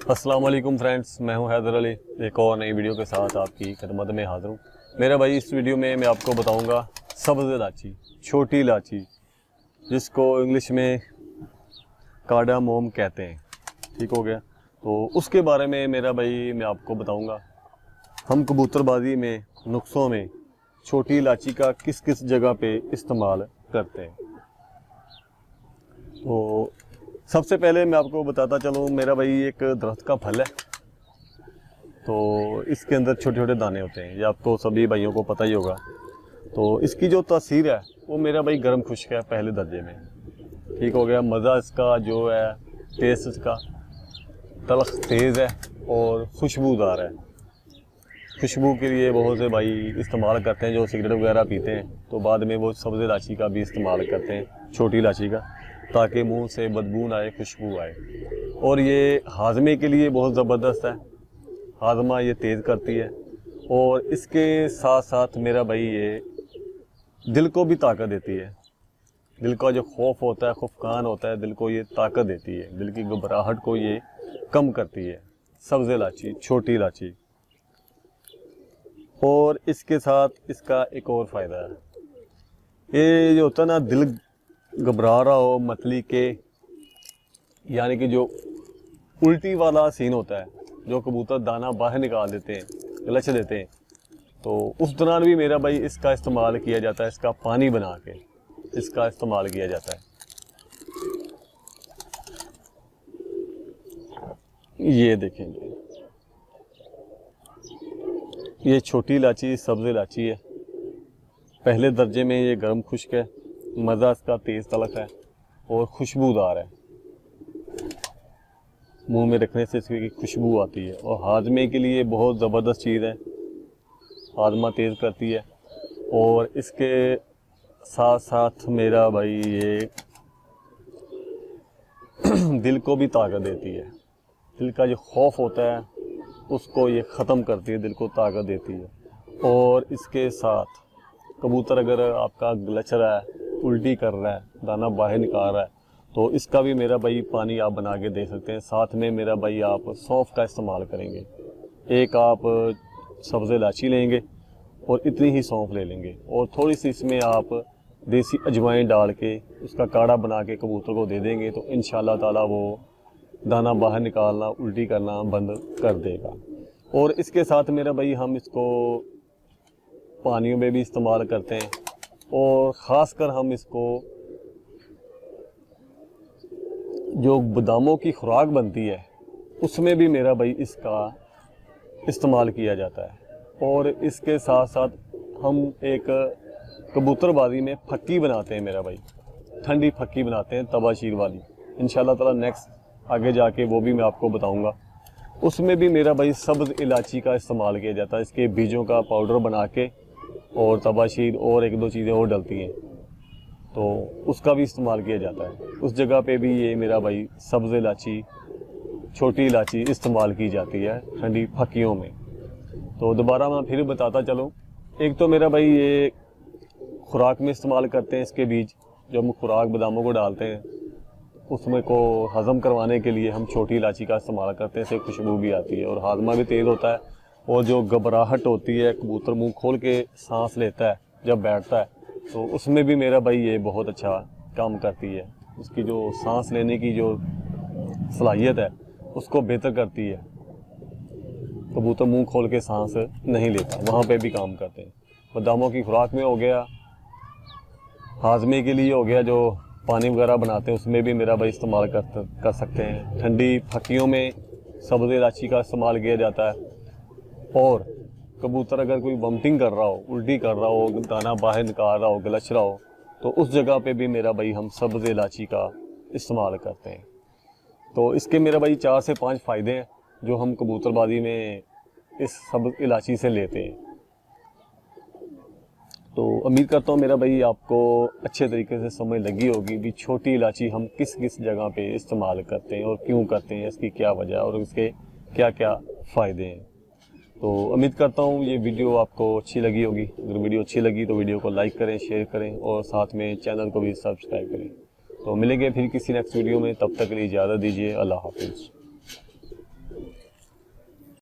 अस्सलाम वालेकुम फ्रेंड्स, मैं हूं हैदर अली। एक और नई वीडियो के साथ आपकी खिदमत में हाज़िर हूँ। मेरा भाई, इस वीडियो में मैं आपको बताऊंगा सब्ज़ इलायची, छोटी इलायची, जिसको इंग्लिश में कार्डामोम कहते हैं। ठीक हो गया। तो उसके बारे में मेरा भाई मैं आपको बताऊंगा। हम कबूतरबाजी में नुस्खों में छोटी इलायची का किस किस जगह पे इस्तेमाल करते हैं। तो सबसे पहले मैं आपको बताता चलूँ, मेरा भाई एक दरख्त का फल है। तो इसके अंदर छोटे छोटे दाने होते हैं, ये आपको सभी भाइयों को पता ही होगा। तो इसकी जो तासीर है वो मेरा भाई गर्म खुश्क है पहले दर्जे में। ठीक हो गया। मज़ा इसका जो है, टेस्ट इसका तलख तेज़ है और खुशबूदार है। खुशबू के लिए बहुत से भाई इस्तेमाल करते हैं, जो सिगरेट वगैरह पीते हैं तो बाद में वो सब्ज़ इलायची का भी इस्तेमाल करते हैं, छोटी इलायची का, ताकि मुंह से बदबू ना आए, खुशबू आए। और ये हाजमे के लिए बहुत ज़बरदस्त है, हाजमा ये तेज़ करती है। और इसके साथ साथ मेरा भाई ये दिल को भी ताकत देती है। दिल का जो खौफ होता है, खौफकान होता है, दिल को ये ताकत देती है, दिल की घबराहट को ये कम करती है, सब्ज़ इलायची, छोटी इलायची। और इसके साथ इसका एक और फ़ायदा है, ये जो होता है ना, दिल घबरा रहा हो मतली के, यानी कि जो उल्टी वाला सीन होता है, जो कबूतर दाना बाहर निकाल देते हैं, गलच देते हैं, तो उस दौरान भी मेरा भाई इसका इस्तेमाल किया जाता है। इसका पानी बना के इसका इस्तेमाल किया जाता है। ये देखेंगे, ये छोटी इलायची सब्ज़ इलायची है। पहले दर्जे में ये गर्म खुश्क है, मज़ा इसका तेज़ तलख है और खुशबूदार है। मुंह में रखने से इसकी खुशबू आती है और हाजमे के लिए बहुत ज़बरदस्त चीज़ है, हाजमा तेज़ करती है। और इसके साथ साथ मेरा भाई ये दिल को भी ताकत देती है। दिल का जो खौफ होता है उसको ये ख़त्म करती है, दिल को ताकत देती है। और इसके साथ कबूतर अगर आपका गलच रहा है, उल्टी कर रहा है, दाना बाहर निकाल रहा है, तो इसका भी मेरा भाई पानी आप बना के दे सकते हैं। साथ में मेरा भाई आप सौंफ का इस्तेमाल करेंगे। एक आप सब्ज़ इलायची लेंगे और इतनी ही सौंफ ले लेंगे और थोड़ी सी इसमें आप देसी अजवाइन डाल के उसका काढ़ा बना के कबूतर को दे देंगे, तो इंशाल्लाह ताला वो दाना बाहर निकालना, उल्टी करना बंद कर देगा। और इसके साथ मेरा भाई हम इसको पानियों में भी इस्तेमाल करते हैं और ख़ासकर हम इसको जो बादामों की खुराक बनती है उसमें भी मेरा भाई इसका इस्तेमाल किया जाता है। और इसके साथ साथ हम एक कबूतरबाजी में फक्की बनाते हैं मेरा भाई, ठंडी फक्की बनाते हैं तबाशीर वाली। इंशाल्लाह ताला नेक्स्ट आगे जाके वो भी मैं आपको बताऊंगा। उसमें भी मेरा भाई सब्ज़ इलायची का इस्तेमाल किया जाता है, इसके बीजों का पाउडर बना के, और तबाशीर और एक दो चीज़ें और डलती हैं, तो उसका भी इस्तेमाल किया जाता है। उस जगह पे भी ये मेरा भाई सब्ज़ इलायची, छोटी इलायची इस्तेमाल की जाती है ठंडी फक्कियों में। तो दोबारा मैं फिर बताता चलूँ, एक तो मेरा भाई ये खुराक में इस्तेमाल करते हैं, इसके बीज जब हम खुराक बादामों को डालते हैं उसमें को हज़म करवाने के लिए हम छोटी इलायची का इस्तेमाल करते हैं, इससे खुशबू भी आती है और हाजमा भी तेज़ होता है। और जो घबराहट होती है, कबूतर मुंह खोल के सांस लेता है जब बैठता है, तो उसमें भी मेरा भाई ये बहुत अच्छा काम करती है। उसकी जो सांस लेने की जो सलाहियत है उसको बेहतर करती है। कबूतर मुंह खोल के सांस नहीं लेता, वहाँ पे भी काम करते हैं। बादामों की खुराक में हो गया, हाजमे के लिए हो गया, जो पानी वगैरह बनाते हैं उसमें भी मेरा भाई इस्तेमाल कर सकते हैं। ठंडी फक्कियों में सब्ज़ इलायची का इस्तेमाल किया जाता है। और कबूतर अगर कोई वॉमिटिंग कर रहा हो, उल्टी कर रहा हो, दाना बाहर निकाल रहा हो, गलच रहा हो, तो उस जगह पे भी मेरा भाई हम सब्ज़ इलायची का इस्तेमाल करते हैं। तो इसके मेरा भाई 4 से 5 फ़ायदे हैं जो हम कबूतरबाजी में इस सब्ज़ इलायची से लेते हैं। तो उम्मीद करता हूँ मेरा भाई आपको अच्छे तरीके से समझ लगी होगी कि छोटी इलायची हम किस किस जगह पे इस्तेमाल करते हैं और क्यों करते हैं, इसकी क्या वजह और इसके क्या क्या फ़ायदे हैं। तो उम्मीद करता हूँ ये वीडियो आपको अच्छी लगी होगी। अगर वीडियो अच्छी लगी तो वीडियो को लाइक करें, शेयर करें और साथ में चैनल को भी सब्सक्राइब करें। तो मिलेंगे फिर किसी नेक्स्ट वीडियो में, तब तक के लिए इजाज़त दीजिए। अल्लाह हाफिज़।